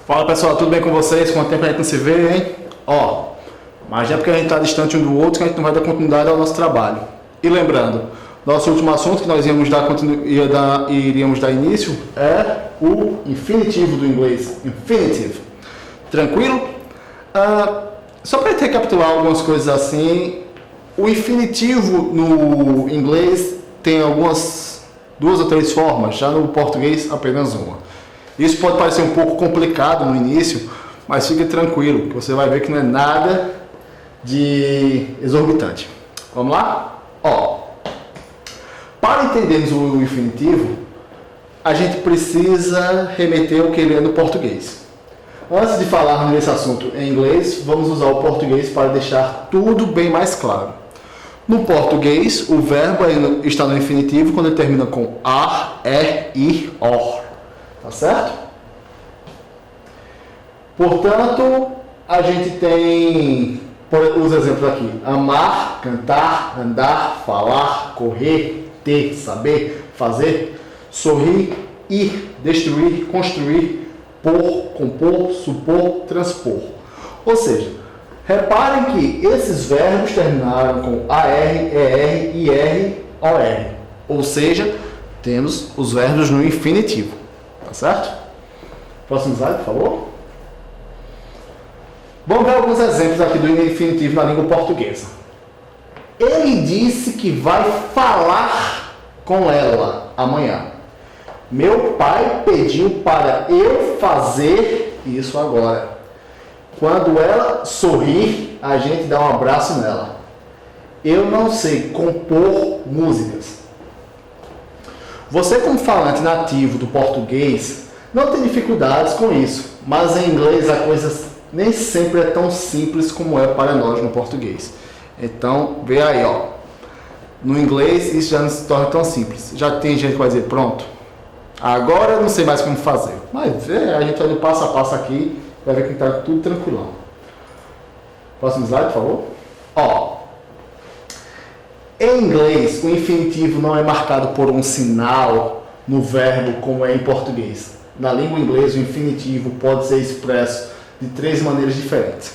Fala pessoal, tudo bem com vocês? Quanto tempo a gente não se vê, hein? Mas é porque a gente está distante um do outro que a gente não vai dar continuidade ao nosso trabalho. E lembrando, nosso último assunto que nós iríamos dar início é o infinitivo do inglês, infinitive. Tranquilo? Só para recapitular algumas coisas assim, o infinitivo no inglês tem duas ou três formas, já no português apenas uma. Isso pode parecer um pouco complicado no início, mas fique tranquilo, que você vai ver que não é nada de exorbitante. Vamos lá? Para entendermos o infinitivo, a gente precisa remeter ao que ele é no português. Antes de falar nesse assunto em inglês, vamos usar o português para deixar tudo bem mais claro. No português, o verbo está no infinitivo quando ele termina com ar, ir, or. Tá certo? Portanto, a gente tem os exemplos aqui: amar, cantar, andar, falar, correr, ter, saber, fazer, sorrir, ir, destruir, construir, pôr, compor, supor, transpor. Ou seja, reparem que esses verbos terminaram com AR, ER, IR, OR. Ou seja, temos os verbos no infinitivo. Tá certo? Próximo slide, por favor. Vamos ver alguns exemplos aqui do infinitivo na língua portuguesa. Ele disse que vai falar com ela amanhã. Meu pai pediu para eu fazer isso agora. Quando ela sorrir, a gente dá um abraço nela. Eu não sei compor músicas. Você, como falante nativo do português, não tem dificuldades com isso, mas em inglês a coisa nem sempre é tão simples como é para nós no português. Então, vê aí, no inglês isso já não se torna tão simples. Já tem gente que vai dizer, pronto, agora eu não sei mais como fazer. Mas a gente vai no passo a passo aqui, vai ver que está tudo tranquilão. Próximo slide, por favor. Em inglês, o infinitivo não é marcado por um sinal no verbo como é em português. Na língua inglesa, o infinitivo pode ser expresso de três maneiras diferentes.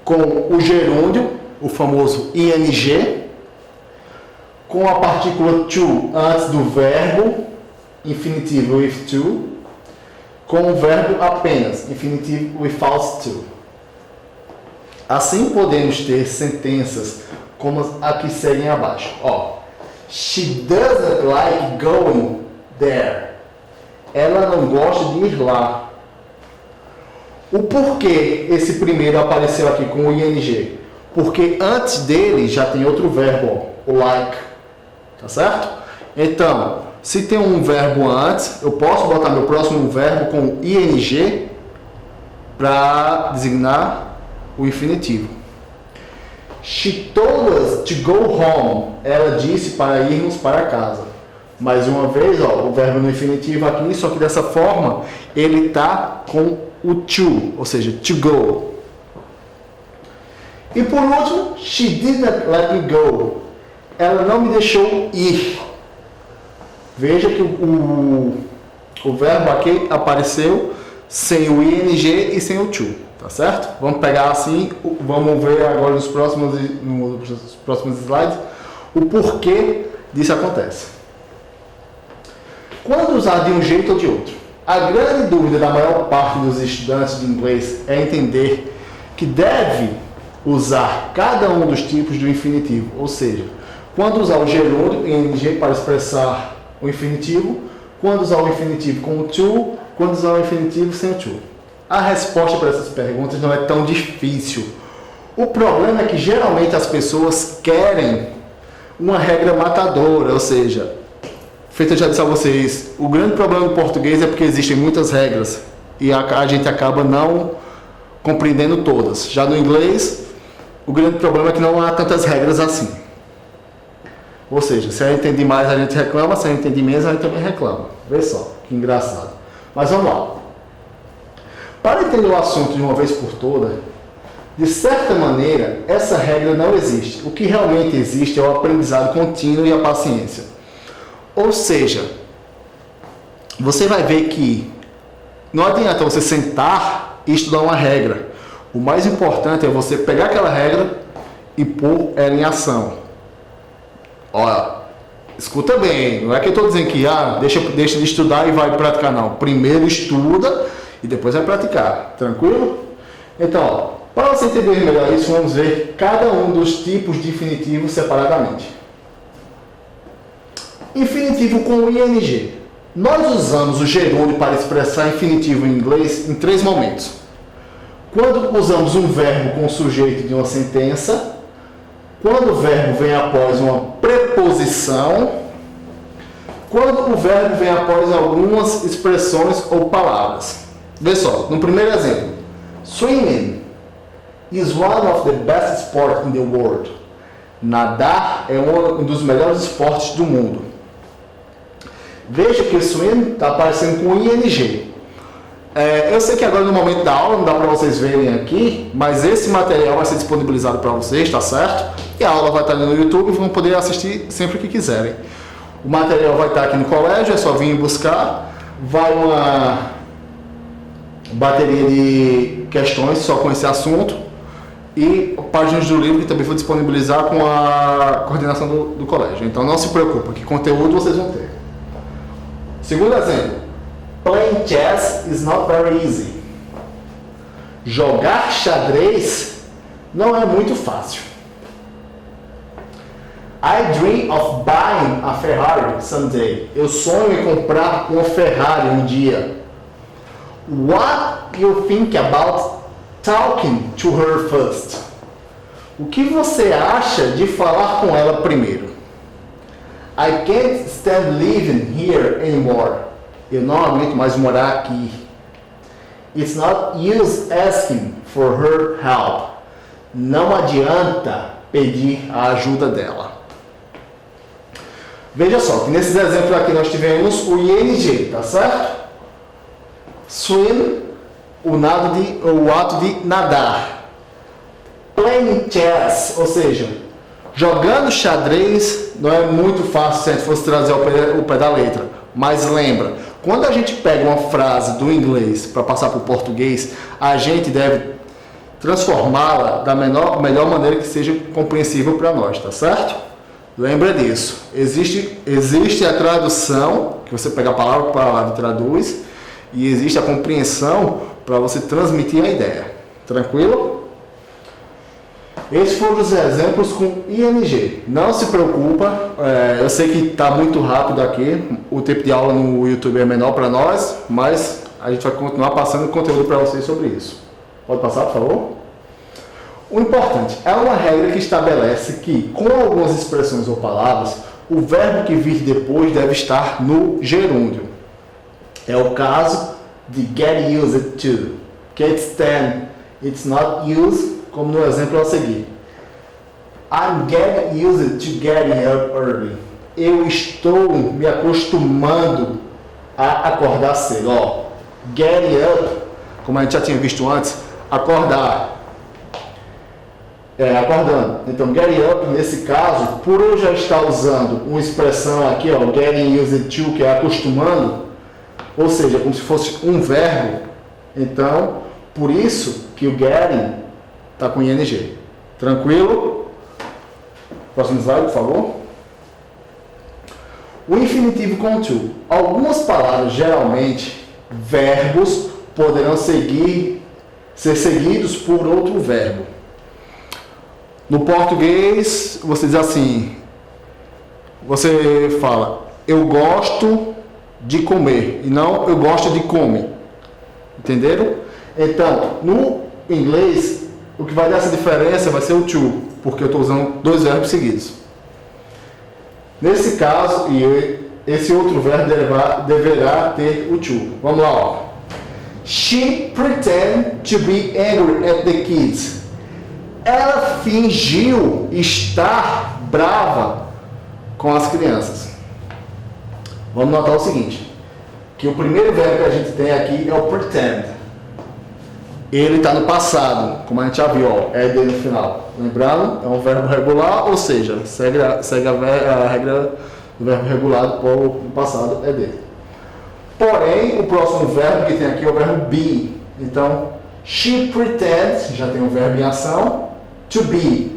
Com o gerúndio, o famoso ing, com a partícula to antes do verbo, infinitivo with to, com o verbo apenas, infinitivo without to. Assim podemos ter sentenças como a que seguem abaixo. She doesn't like going there. Ela não gosta de ir lá. O porquê esse primeiro apareceu aqui com o ing? Porque antes dele já tem outro verbo, o like. Tá certo? Então, se tem um verbo antes, eu posso botar meu próximo verbo com ing para designar o infinitivo. She told us to go home. Ela disse para irmos para casa. Mais uma vez, o verbo no infinitivo aqui, só que dessa forma, ele está com o to, ou seja, to go. E por último, she didn't let me go. Ela não me deixou ir. Veja que o verbo aqui apareceu sem o ing e sem o to. Tá certo? Vamos pegar assim, vamos ver agora nos próximos slides o porquê disso acontece. Quando usar de um jeito ou de outro? A grande dúvida da maior parte dos estudantes de inglês é entender que deve usar cada um dos tipos do infinitivo, ou seja, quando usar o gerúndio ing para expressar o infinitivo, quando usar o infinitivo com o to, quando usar o infinitivo sem o to. A resposta para essas perguntas não é tão difícil. O problema é que geralmente as pessoas querem uma regra matadora, ou seja, feito eu já disse a vocês, o grande problema do português é porque existem muitas regras e a gente acaba não compreendendo todas. Já no inglês, o grande problema é que não há tantas regras assim. Ou seja, se eu entendi mais a gente reclama, se eu entendi menos a gente também reclama. Vê só, que engraçado. Mas vamos lá. Para entender o assunto de uma vez por toda, de certa maneira, essa regra não existe. O que realmente existe é o aprendizado contínuo e a paciência. Ou seja, você vai ver que não adianta você sentar e estudar uma regra. O mais importante é você pegar aquela regra e pôr ela em ação. Olha, escuta bem, não é que eu estou dizendo que deixa de estudar e vai praticar, não. Primeiro estuda e depois vai praticar, tranquilo? Então, para você entender melhor isso, vamos ver cada um dos tipos de infinitivo separadamente. Infinitivo com ing. Nós usamos o gerúndio para expressar infinitivo em inglês em 3 momentos. Quando usamos um verbo com o sujeito de uma sentença, quando o verbo vem após uma preposição, quando o verbo vem após algumas expressões ou palavras. Vê só, no primeiro exemplo, swimming is one of the best sports in the world. Nadar é um dos melhores esportes do mundo. Veja que o swim está aparecendo com ing. Eu sei que agora no momento da aula não dá para vocês verem aqui, mas esse material vai ser disponibilizado para vocês, tá certo? E a aula vai estar ali no YouTube e vão poder assistir sempre que quiserem. O material vai estar aqui no colégio, é só vir buscar. Vai uma bateria de questões só com esse assunto e páginas do livro que também vou disponibilizar com a coordenação do colégio. Então não se preocupe, que conteúdo vocês vão ter. Segundo exemplo, playing chess is not very easy. Jogar xadrez não é muito fácil. I dream of buying a Ferrari someday. Eu sonho em comprar uma Ferrari um dia. What you think about talking to her first? O que você acha de falar com ela primeiro? I can't stand living here anymore. Eu não aguento mais morar aqui. It's not use asking for her help. Não adianta pedir a ajuda dela. Veja só, que nesses exemplos aqui nós tivemos o ing, tá certo? Swim, o ato de nadar. Playing chess, ou seja, jogando xadrez não é muito fácil se a gente fosse trazer o pé da letra. Mas lembra, quando a gente pega uma frase do inglês para passar para o português, a gente deve transformá-la da melhor maneira que seja compreensível para nós, tá certo? Lembra disso. Existe a tradução, que você pega a palavra por palavra e traduz, e existe a compreensão para você transmitir a ideia. Tranquilo? Esses foram os exemplos com ing. Não se preocupa, eu sei que está muito rápido aqui, o tempo de aula no YouTube é menor para nós, mas a gente vai continuar passando conteúdo para vocês sobre isso. Pode passar, por favor? O importante é uma regra que estabelece que, com algumas expressões ou palavras, o verbo que vir depois deve estar no gerúndio. É o caso de get used to. Can't stand, it's not used, como no exemplo a seguir. I'm getting used to getting up early. Eu estou me acostumando a acordar cedo. Getting up, como a gente já tinha visto antes, acordar. Acordando. Então, getting up, nesse caso, por eu já estar usando uma expressão aqui, getting used to, que é acostumando, ou seja, como se fosse um verbo, então, por isso que o getting está com ing. Tranquilo? Próximo slide, por favor. O infinitivo com to. Algumas palavras, geralmente, verbos, poderão ser seguidos por outro verbo. No português, você diz assim, você fala, eu gosto de comer, e não eu gosto de comer. Entenderam? Então, no inglês, o que vai dar essa diferença vai ser o to, porque eu estou usando 2 verbos seguidos. Nesse caso, esse outro verbo deverá ter o to. Vamos lá. She pretended to be angry at the kids. Ela fingiu estar brava com as crianças. Vamos notar o seguinte, que o primeiro verbo que a gente tem aqui é o pretend. Ele está no passado, como a gente já viu, é dele no final. Lembrando, é um verbo regular, ou seja, segue a regra do verbo regular no passado, é dele. Porém, o próximo verbo que tem aqui é o verbo be. Então, she pretends, já tem o verbo em ação, to be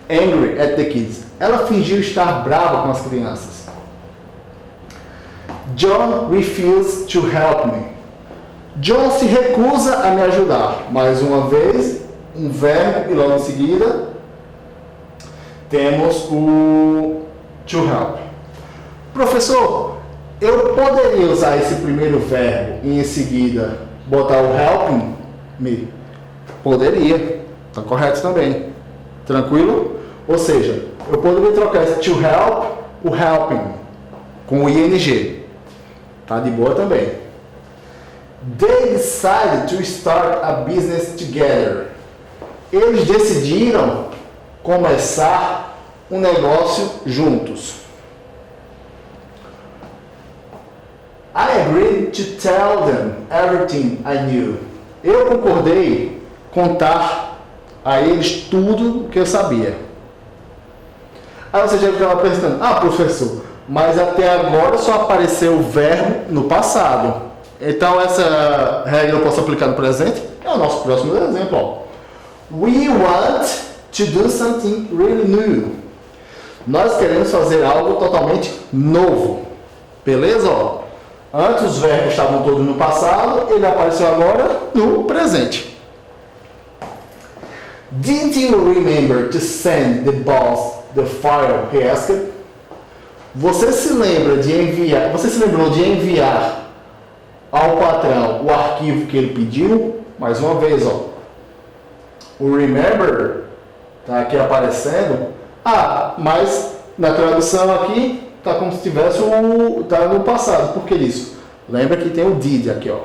angry at the kids. Ela fingiu estar brava com as crianças. John refused to help me. John se recusa a me ajudar. Mais uma vez, um verbo e logo em seguida temos o to help. Professor, eu poderia usar esse primeiro verbo e em seguida botar o helping me? Poderia. Está correto também. Tranquilo? Ou seja, eu poderia trocar esse to help, o helping, com o ing. Tá de boa também. They decided to start a business together. Eles decidiram começar um negócio juntos. I agreed to tell them everything I knew. Eu concordei contar a eles tudo que eu sabia. Aí você já estava pensando, professor, mas até agora só apareceu o verbo no passado. Então essa regra eu posso aplicar no presente? É o nosso próximo exemplo. Ó. We want to do something really new. Nós queremos fazer algo totalmente novo. Beleza? Ó. Antes os verbos estavam todos no passado, ele apareceu agora no presente. Didn't you remember to send the boss the file he asked? Você se lembrou de enviar ao patrão o arquivo que ele pediu? Mais uma vez, ó. O remember está aqui aparecendo. Mas na tradução aqui está como se tivesse tá no passado. Por que isso? Lembra que tem o did aqui, ó.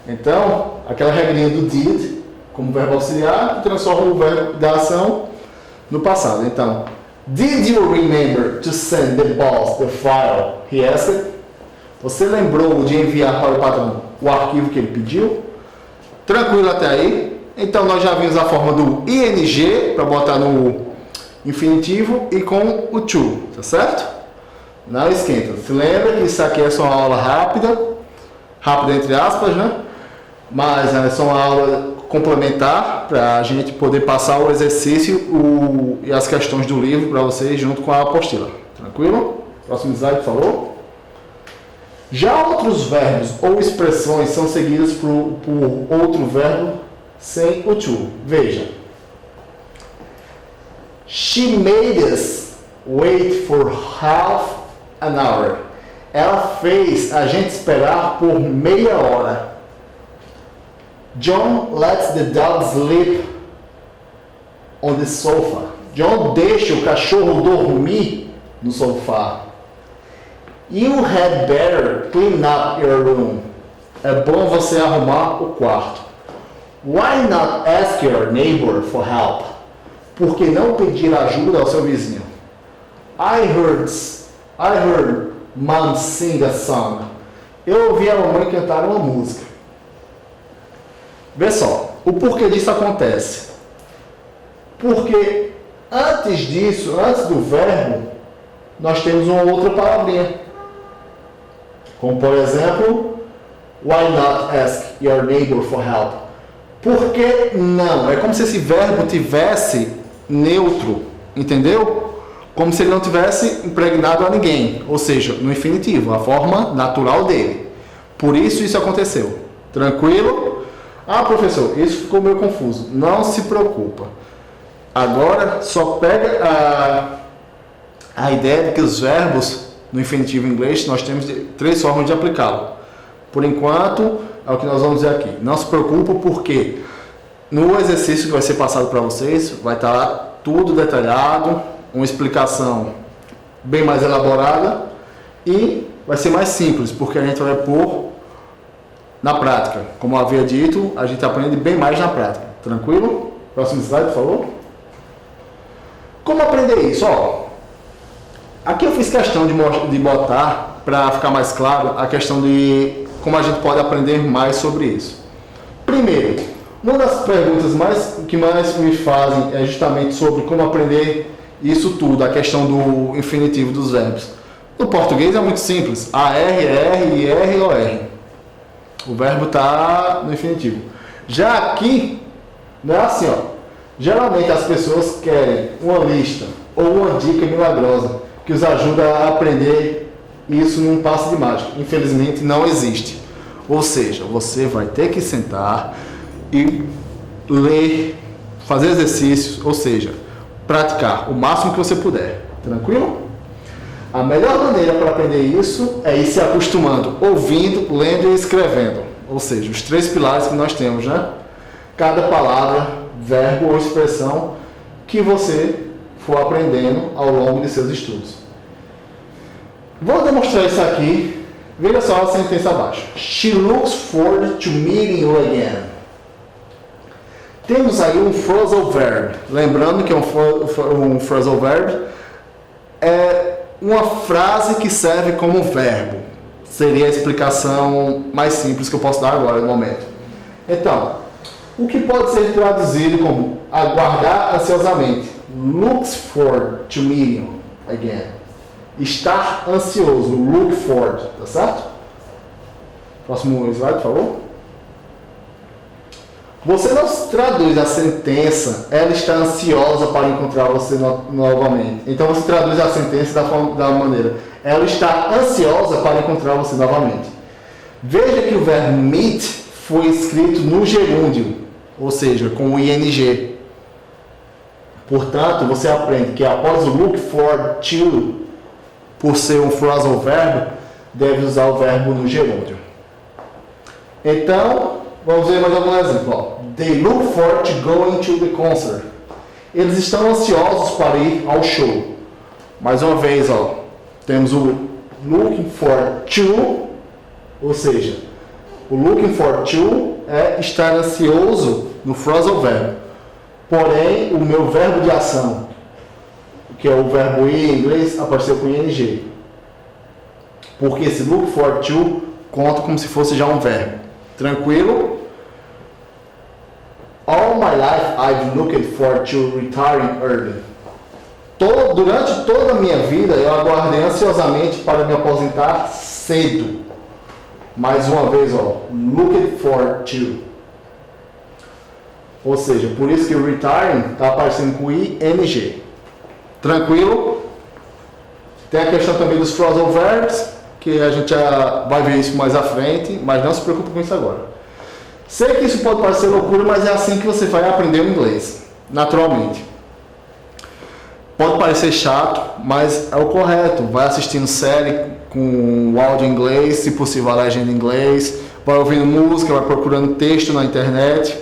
Então, aquela regrinha do did, como verbo auxiliar, transforma o verbo da ação no passado. Então, did you remember to send the boss the file he asked? Você lembrou de enviar para o patrão o arquivo que ele pediu? Tranquilo até aí? Então, nós já vimos a forma do ing para botar no infinitivo e com o to, tá certo? Não esquenta. Se lembra que isso aqui é só uma aula rápida entre aspas, né? Mas é só uma aula complementar para a gente poder passar o exercício e as questões do livro para vocês junto com a apostila. Tranquilo? Próximo slide, por favor. Já outros verbos ou expressões são seguidos por outro verbo sem o to. Veja. She made us wait for half an hour. Ela fez a gente esperar por meia hora. John lets the dog sleep on the sofa. John deixa o cachorro dormir no sofá. You had better clean up your room. É bom você arrumar o quarto. Why not ask your neighbor for help? Por que não pedir ajuda ao seu vizinho? I heard Mom sing a song. Eu ouvi a mamãe cantar uma música. Vê só, o porquê disso acontece. Porque antes disso, antes do verbo, nós temos uma outra palavrinha. Como por exemplo, why not ask your neighbor for help? Por que não? É como se esse verbo tivesse neutro, entendeu? Como se ele não tivesse impregnado a ninguém, ou seja, no infinitivo, a forma natural dele. Por isso aconteceu. Tranquilo? Professor, isso ficou meio confuso. Não se preocupa. Agora só pega a ideia de que os verbos no infinitivo em inglês nós temos três formas de aplicá-lo. Por enquanto, é o que nós vamos dizer aqui. Não se preocupa porque no exercício que vai ser passado para vocês, vai estar lá tudo detalhado, uma explicação bem mais elaborada e vai ser mais simples, porque a gente vai pôr na prática. Como eu havia dito, a gente aprende bem mais na prática. Tranquilo? Próximo slide, por favor. Como aprender isso? Aqui eu fiz questão de botar, para ficar mais claro, a questão de como a gente pode aprender mais sobre isso. Primeiro, uma das perguntas que mais me fazem é justamente sobre como aprender isso tudo, a questão do infinitivo dos verbos. No português é muito simples, AR, ER, IR, OR. O verbo está no infinitivo. Já aqui, não é assim, ó. Geralmente as pessoas querem uma lista ou uma dica milagrosa que os ajuda a aprender isso num passo de mágica. Infelizmente não existe. Ou seja, você vai ter que sentar e ler, fazer exercícios, ou seja, praticar o máximo que você puder. Tranquilo? A melhor maneira para aprender isso é ir se acostumando, ouvindo, lendo e escrevendo. Ou seja, os 3 pilares que nós temos, né? Cada palavra, verbo ou expressão que você for aprendendo ao longo de seus estudos. Vou demonstrar isso aqui. Veja só a sentença abaixo. She looks forward to meeting you again. Temos aí um phrasal verb. Lembrando que um phrasal verb é uma frase que serve como verbo. Seria a explicação mais simples que eu posso dar agora no momento. Então, o que pode ser traduzido como aguardar ansiosamente. Looks forward to meeting you again. Estar ansioso, look forward, tá certo? Próximo slide, por favor. Você não traduz a sentença, ela está ansiosa para encontrar você novamente. Então você traduz a sentença da maneira, ela está ansiosa para encontrar você novamente. Veja que o verbo meet foi escrito no gerúndio, ou seja, com o ing. Portanto, você aprende que após o look forward to, por ser um phrasal verb, deve usar o verbo no gerúndio. Então, vamos ver mais algum exemplo. Ó. They look forward to going to the concert. Eles estão ansiosos para ir ao show. Mais uma vez, ó, temos o looking forward to, ou seja, o looking forward to é estar ansioso no phrasal verb. Porém, o meu verbo de ação, que é o verbo ir em inglês, apareceu com ing. Porque esse look forward to conta como se fosse já um verbo. Tranquilo? All my life I've looked forward to retiring early. Durante toda a minha vida eu aguardei ansiosamente para me aposentar cedo. Mais uma vez, ó, looked forward to. Ou seja, por isso que o retiring está aparecendo com ing. Tranquilo? Tem a questão também dos phrasal verbs, que a gente já vai ver isso mais à frente, mas não se preocupe com isso agora. Sei que isso pode parecer loucura, mas é assim que você vai aprender o inglês, naturalmente. Pode parecer chato, mas é o correto. Vai assistindo série com o áudio em inglês, se possível a legenda em inglês, vai ouvindo música, vai procurando texto na internet.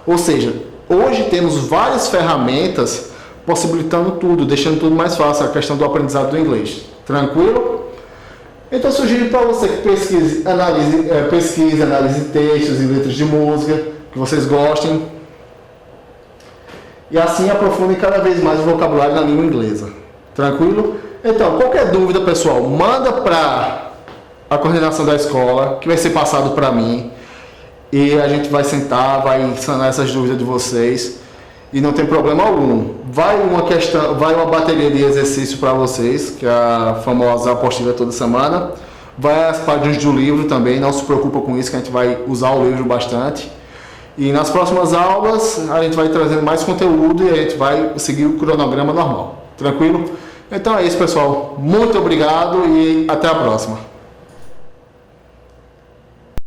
Ou seja, hoje temos várias ferramentas possibilitando tudo, deixando tudo mais fácil, a questão do aprendizado do inglês. Tranquilo? Então sugiro para você que pesquise, analise textos e letras de música, que vocês gostem. E assim aprofundem cada vez mais o vocabulário na língua inglesa. Tranquilo? Então, qualquer dúvida, pessoal, manda para a coordenação da escola, que vai ser passado para mim. E a gente vai sentar, vai sanar essas dúvidas de vocês. E não tem problema algum. Vai uma bateria de exercício para vocês, que é a famosa apostila toda semana. Vai as páginas do livro também, não se preocupa com isso, que a gente vai usar o livro bastante. E nas próximas aulas a gente vai trazendo mais conteúdo e a gente vai seguir o cronograma normal. Tranquilo? Então é isso, pessoal. Muito obrigado e até a próxima.